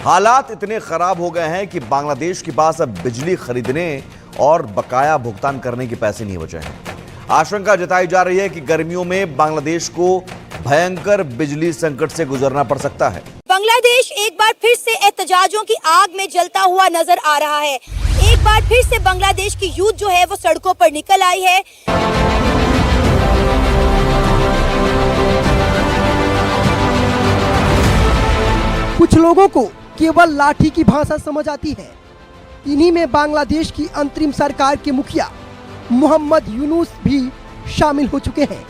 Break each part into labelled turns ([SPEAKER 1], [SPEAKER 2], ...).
[SPEAKER 1] हालात इतने खराब हो गए हैं कि बांग्लादेश के पास अब बिजली खरीदने और बकाया भुगतान करने के पैसे नहीं बचे हैं। आशंका जताई जा रही है कि गर्मियों में बांग्लादेश को भयंकर बिजली संकट से गुजरना पड़ सकता है।
[SPEAKER 2] बांग्लादेश एक बार फिर से एहतजाजों की आग में जलता हुआ नजर आ रहा है। एक बार फिर से बांग्लादेश की यूथ जो है वो सड़कों पर निकल आई है।
[SPEAKER 3] कुछ लोगों को केवल लाठी की भाषा समझ आती है। इन्हीं में बांग्लादेश की अंतरिम सरकार के मुखिया मोहम्मद यूनुस भी शामिल हो चुके हैं।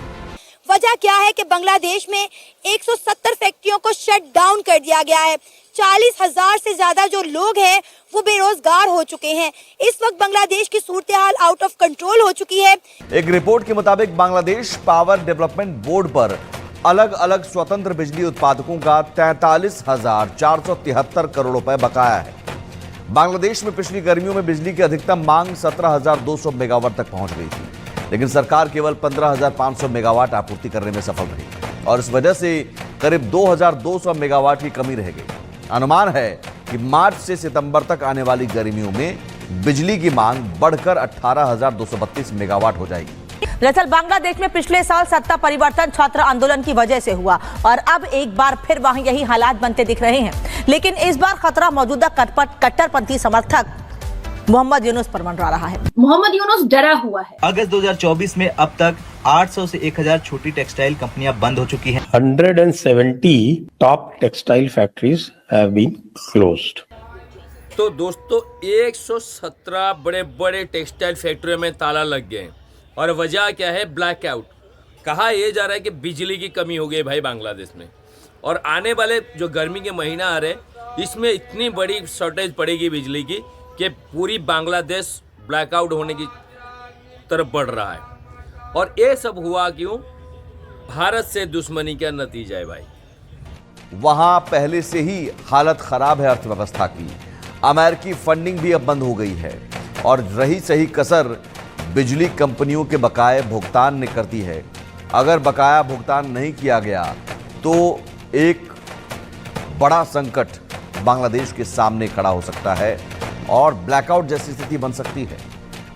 [SPEAKER 2] वजह क्या है कि बांग्लादेश में 170 फैक्ट्रियों को शट डाउन कर दिया गया है। 40,000 से ज्यादा जो लोग हैं वो बेरोजगार हो चुके हैं। इस वक्त बांग्लादेश की सूरत हाल आउट ऑफ कंट्रोल हो चुकी है।
[SPEAKER 1] एक रिपोर्ट के मुताबिक बांग्लादेश पावर डेवलपमेंट बोर्ड पर अलग अलग स्वतंत्र बिजली उत्पादकों का 43,473 करोड़ रुपए बकाया है। बांग्लादेश में पिछली गर्मियों में बिजली की अधिकतम मांग 17,200 मेगावाट तक पहुंच गई थी, लेकिन सरकार केवल 15,500 मेगावाट आपूर्ति करने में सफल रही और इस वजह से करीब 2,200 मेगावाट की कमी रह गई। अनुमान है कि मार्च से सितंबर तक आने वाली गर्मियों में बिजली की मांग बढ़कर 18,232 मेगावाट हो जाएगी।
[SPEAKER 4] दरअसल बांग्लादेश में पिछले साल सत्ता परिवर्तन छात्र आंदोलन की वजह से हुआ और अब एक बार फिर वहां यही हालात बनते दिख रहे हैं, लेकिन इस बार खतरा मौजूदा कट्टरपंथी समर्थक मोहम्मद यूनुस पर मंडरा रहा है।
[SPEAKER 5] मोहम्मद यूनुस डरा हुआ है।
[SPEAKER 6] अगस्त 2024 में अब तक 800 से 1000 छोटी टेक्सटाइल कंपनियां बंद हो चुकी हैं।
[SPEAKER 7] 170 top textile factories have been closed.
[SPEAKER 8] तो दोस्तों 117 बड़े बड़े टेक्सटाइल फैक्ट्रियों में ताला लग गए और वजह क्या है? ब्लैकआउट। कहा यह जा रहा है कि बिजली की कमी हो गई भाई बांग्लादेश में, और आने वाले जो गर्मी के महीना आ रहे इसमें इतनी बड़ी शॉर्टेज पड़ेगी बिजली की कि पूरी बांग्लादेश ब्लैकआउट होने की तरफ बढ़ रहा है। और ये सब हुआ क्यों? भारत से दुश्मनी का नतीजा है भाई।
[SPEAKER 1] वहां पहले से ही हालत खराब है अर्थव्यवस्था की। अमेरिकी फंडिंग भी अब बंद हो गई है और रही सही कसर बिजली कंपनियों के बकाये भुगतान ने करती है। अगर बकाया भुगतान नहीं किया गया तो एक बड़ा संकट बांग्लादेश के सामने खड़ा हो सकता है और ब्लैकआउट जैसी स्थिति बन सकती है।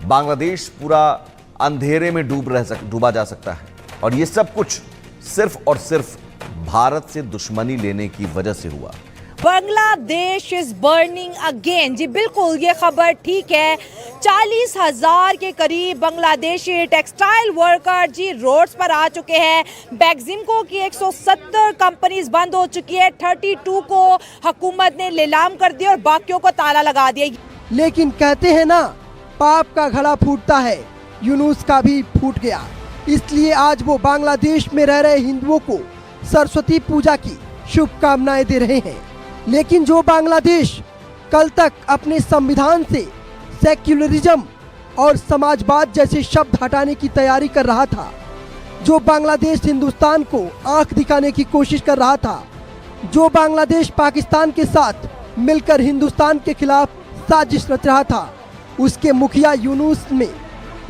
[SPEAKER 1] बांग्लादेश पूरा अंधेरे में डूबा जा सकता है और ये सब कुछ सिर्फ और सिर्फ भारत से दुश्मनी लेने की वजह से हुआ।
[SPEAKER 2] Bangladesh is burning again. जी बिल्कुल, ये खबर ठीक है। 40,000 के करीब बांग्लादेशी टेक्सटाइल वर्कर जी रोड्स पर आ चुके हैं। बैक्सिमको की 170 कंपनीज बंद हो चुकी है। 32 को हुकूमत ने नीलाम कर दिया और बाकियों को ताला लगा दिया।
[SPEAKER 3] लेकिन कहते हैं ना, पाप का घड़ा फूटता है, यूनुस का भी फूट गया। इसलिए आज वो बांग्लादेश में रह रहे हिंदुओं को सरस्वती पूजा की शुभकामनाएं दे रहे हैं। लेकिन जो बांग्लादेश कल तक अपने संविधान से सेक्युलरिज्म और समाजवाद जैसे शब्द हटाने की तैयारी कर रहा था, जो बांग्लादेश हिंदुस्तान को आंख दिखाने की कोशिश कर रहा था, जो बांग्लादेश पाकिस्तान के साथ मिलकर हिंदुस्तान के खिलाफ साजिश रच रहा था, उसके मुखिया यूनुस में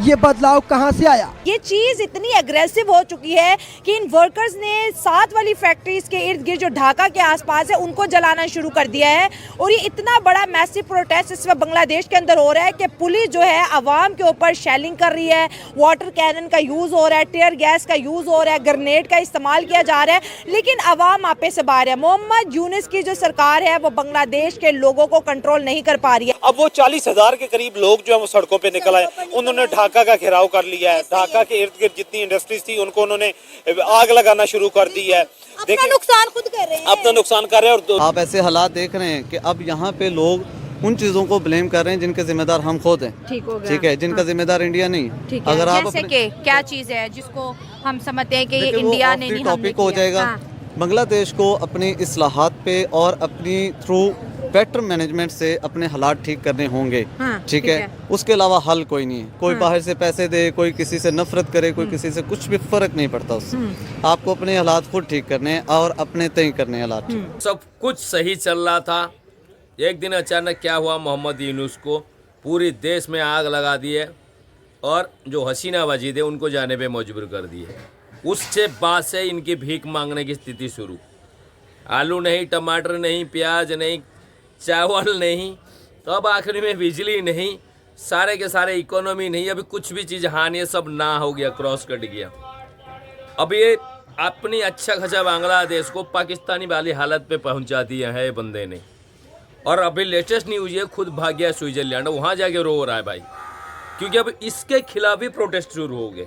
[SPEAKER 3] ये बदलाव कहां से आया?
[SPEAKER 2] ये चीज इतनी एग्रेसिव हो चुकी है कि इन वर्कर्स ने साथ वाली फैक्ट्रीज के इर्द गिर्द जो ढाका के आसपास है उनको जलाना शुरू कर दिया है। और ये इतना बड़ा मैसिव प्रोटेस्ट इस वक्त बांग्लादेश के अंदर हो रहा है कि पुलिस जो है आवाम के ऊपर शेलिंग कर रही है, वाटर कैनन का यूज हो रहा है, टीयर गैस का यूज हो रहा है, ग्रेनेड का इस्तेमाल किया जा रहा है, लेकिन आवाम आपे से बाहर है। मोहम्मद यूनुस की जो सरकार है वो बांग्लादेश के लोगों को कंट्रोल नहीं कर पा रही है।
[SPEAKER 9] अब वो 40,000 के करीब लोग जो है वो सड़कों पे निकल आए। उन्होंने ढाका का घेराव कर लिया है। ढाका के इर्द गिर्द जितनी इंडस्ट्रीज थी उनको उन्होंने आग लगाना शुरू कर दी है।
[SPEAKER 2] अपना नुकसान खुद कर रहे हैं,
[SPEAKER 9] अपना नुकसान कर रहे हैं। और
[SPEAKER 10] आप ऐसे हालात देख रहे हैं कि अब यहाँ पे लोग उन चीजों को ब्लेम कर रहे हैं जिनके जिम्मेदार हम खुद हैं। ठीक है, जिनका जिम्मेदार इंडिया नहीं। अगर आप
[SPEAKER 5] जैसे कि क्या चीज है जिसको हम समझते हैं कि ये इंडिया ने नहीं
[SPEAKER 10] टॉपिक हो जाएगा। बांग्लादेश को अपनी इस्लाहात पे और अपनी थ्रू बेटर मैनेजमेंट से अपने हालात ठीक करने होंगे। ठीक है, उसके अलावा हल कोई नहीं है। कोई बाहर से पैसे दे, कोई किसी से नफरत करे, कोई किसी से, कुछ भी फर्क नहीं पड़ता उससे। आपको अपने हालात खुद ठीक करने हैं और अपने तय करने हालात।
[SPEAKER 8] सब कुछ सही चल रहा था, एक दिन अचानक क्या हुआ? मोहम्मद यूनुस को पूरे देश में आग लगा दी है और जो हसीना वजीद है उनको जाने पे मजबूर कर दिए। उससे बाद से इनकी भीख मांगने की स्थिति शुरू। आलू नहीं, टमाटर नहीं, प्याज नहीं, चावल नहीं, तो अब आखिरी में बिजली नहीं, सारे के सारे इकोनॉमी नहीं, अभी कुछ भी चीज़ हानि है, सब ना हो गया, क्रॉस कट गया। अब ये अपनी अच्छा खासा बांग्लादेश को पाकिस्तानी वाली हालत पे पहुंचा दिया है बंदे ने। और अभी लेटेस्ट न्यूज़ ये खुद भाग गया स्विट्जरलैंड, वहाँ जाके रो रहा है भाई, क्योंकि अब इसके खिलाफ भी प्रोटेस्ट शुरू हो गए।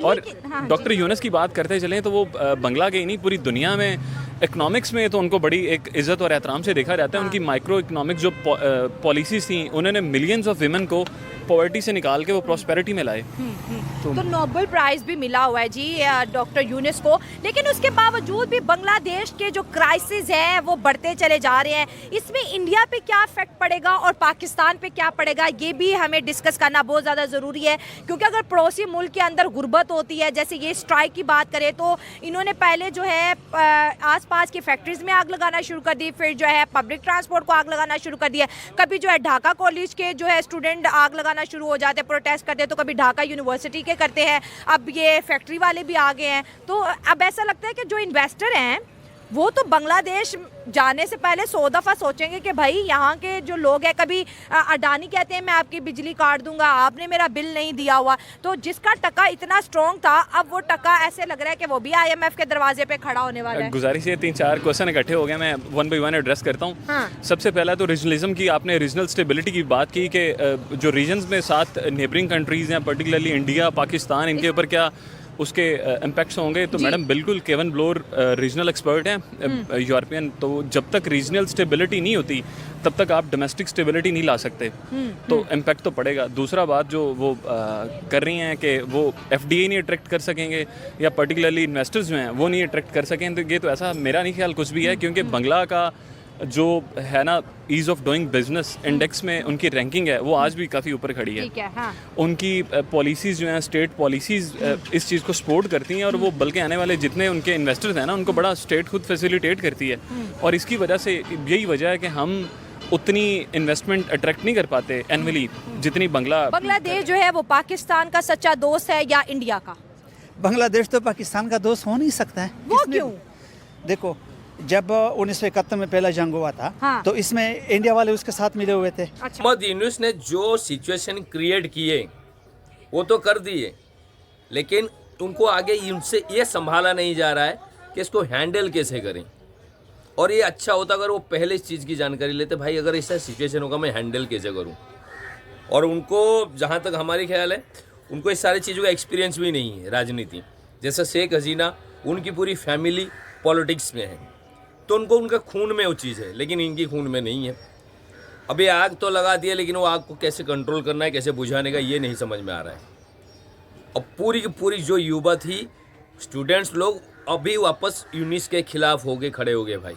[SPEAKER 11] और डॉक्टर यूनुस की बात करते चलें तो वो बंगला के ही नहीं, पूरी दुनिया में इकोनॉमिक्स में तो उनको बड़ी एक इज़्ज़त और एहतराम से देखा जाता है। उनकी माइक्रो इकोनॉमिक जो पॉलिसीज़ थी, उन्होंने मिलियंस ऑफ विमेन को पॉवर्टी से निकाल के वो प्रॉस्पेरिटी में लाए।
[SPEAKER 2] तो नोबेल प्राइज भी मिला हुआ है जी डॉक्टर यूनुस को, लेकिन उसके बावजूद भी बांग्लादेश के जो क्राइसिस है वो बढ़ते चले जा रहे हैं। इसमें इंडिया पे क्या इफेक्ट पड़ेगा और पाकिस्तान पे क्या पड़ेगा, ये भी हमें डिस्कस करना बहुत ज़्यादा ज़रूरी है। क्योंकि अगर पड़ोसी मुल्क के अंदर गुर्बत होती है, जैसे ये स्ट्राइक की बात करें तो इन्होंने पहले जो है आसपास की फैक्ट्रीज में आग लगाना शुरू कर दी, फिर जो है पब्लिक ट्रांसपोर्ट को आग लगाना शुरू कर दिया, कभी जो है ढाका कॉलेज के जो है स्टूडेंट आग लगाना शुरू हो जाते हैं, प्रोटेस्ट करते हैं, तो कभी ढाका यूनिवर्सिटी के करते हैं, अब ये फैक्ट्री वाले भी आ गए हैं। तो अब ऐसा लगता है कि जो इन्वेस्टर हैं वो तो बांग्लादेश जाने से पहले 100 दफ़ा सोचेंगे कि भाई यहाँ के जो लोग हैं, कभी अडानी कहते हैं मैं आपकी बिजली काट दूंगा, आपने मेरा बिल नहीं दिया हुआ, तो जिसका टका इतना स्ट्रॉन्ग था अब वो टका ऐसे लग रहा है कि वो भी IMF के दरवाजे पे खड़ा होने वाला है।
[SPEAKER 11] गुजारिश है, 3-4 क्वेश्चन इकट्ठे हो गए, मैं 1 बाय 1 एड्रेस करता हूँ।
[SPEAKER 2] हाँ।
[SPEAKER 11] सबसे पहला तो रीजनलिज्म की, आपने रीजनल स्टेबिलिटी की बात की कि जो रीजन्स में 7 नेबरिंग कंट्रीज़ हैं, पर्टिकुलरली इंडिया, पाकिस्तान, इनके ऊपर क्या उसके इम्पैक्ट्स होंगे। तो मैडम बिल्कुल, केवन ब्लोर रीजनल एक्सपर्ट हैं यूरोपियन, तो जब तक रीजनल स्टेबिलिटी नहीं होती तब तक आप डोमेस्टिक स्टेबिलिटी नहीं ला सकते, तो इम्पैक्ट तो पड़ेगा। दूसरा बात जो वो कर रही हैं कि वो FDI नहीं अट्रैक्ट कर सकेंगे या पर्टिकुलरली इन्वेस्टर्स जो हैं वो नहीं अट्रैक्ट कर सकेंगे, तो ये तो ऐसा मेरा नहीं ख्याल कुछ भी है, क्योंकि बंगला का जो है ना ease of doing business index में उनकी रैंकिंग है वो आज भी काफ़ी ऊपर खड़ी है।
[SPEAKER 2] ठीक है, हाँ।
[SPEAKER 11] उनकी पॉलिसीज़ जो हैं, स्टेट पॉलिसीज़ इस चीज़ को सपोर्ट करती हैं, और वो बल्कि आने वाले जितने उनके इन्वेस्टर्स हैं ना, उनको बड़ा स्टेट खुद फैसिलिटेट करती है, और इसकी वजह से यही वजह है कि हम उतनी इन्वेस्टमेंट अट्रैक्ट नहीं कर पाते एनुअली जितनी
[SPEAKER 2] बांग्लादेश जो है वो पाकिस्तान का सच्चा दोस्त है या इंडिया का?
[SPEAKER 12] बांग्लादेश तो पाकिस्तान का दोस्त हो नहीं सकता है।
[SPEAKER 2] वो क्यों?
[SPEAKER 12] देखो, जब 1971 में पहला जंग हुआ था,
[SPEAKER 2] हाँ।
[SPEAKER 12] तो इसमें इंडिया वाले उसके साथ मिले हुए थे।
[SPEAKER 8] मोहम्मद यूनुस ने जो सिचुएशन क्रिएट किए वो तो कर दिए, लेकिन उनको आगे उनसे ये संभाला नहीं जा रहा है कि इसको हैंडल कैसे करें। और ये अच्छा होता अगर वो पहले इस चीज़ की जानकारी लेते, भाई अगर ऐसा सिचुएशन होगा मैं हैंडल कैसे करूं। और उनको जहां तक हमारी ख्याल है, उनको इस सारी चीज़ों का एक्सपीरियंस भी नहीं है राजनीति। जैसे शेख हसीना, उनकी पूरी फैमिली पॉलिटिक्स में है, तो उनको उनका खून में वो चीज़ है, लेकिन इनकी खून में नहीं है। अभी आग तो लगा दिया, लेकिन वो आग को कैसे कंट्रोल करना है, कैसे बुझाने का, ये नहीं समझ में आ रहा है। अब पूरी की पूरी जो युवा थी, स्टूडेंट्स लोग अभी वापस यूनुस के खिलाफ हो गए, खड़े हो गए भाई।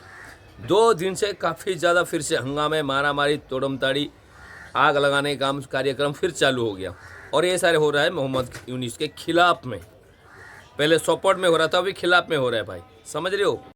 [SPEAKER 8] 2 दिन से काफ़ी ज़्यादा फिर से हंगामे, मारा मारी, तोड़म ताड़ी, आग लगाने का कार्यक्रम फिर चालू हो गया। और ये सारे हो रहा है मोहम्मद यूनुस के खिलाफ में। पहले सपोर्ट में हो रहा था, अभी खिलाफ में हो रहा है भाई, समझ रहे हो।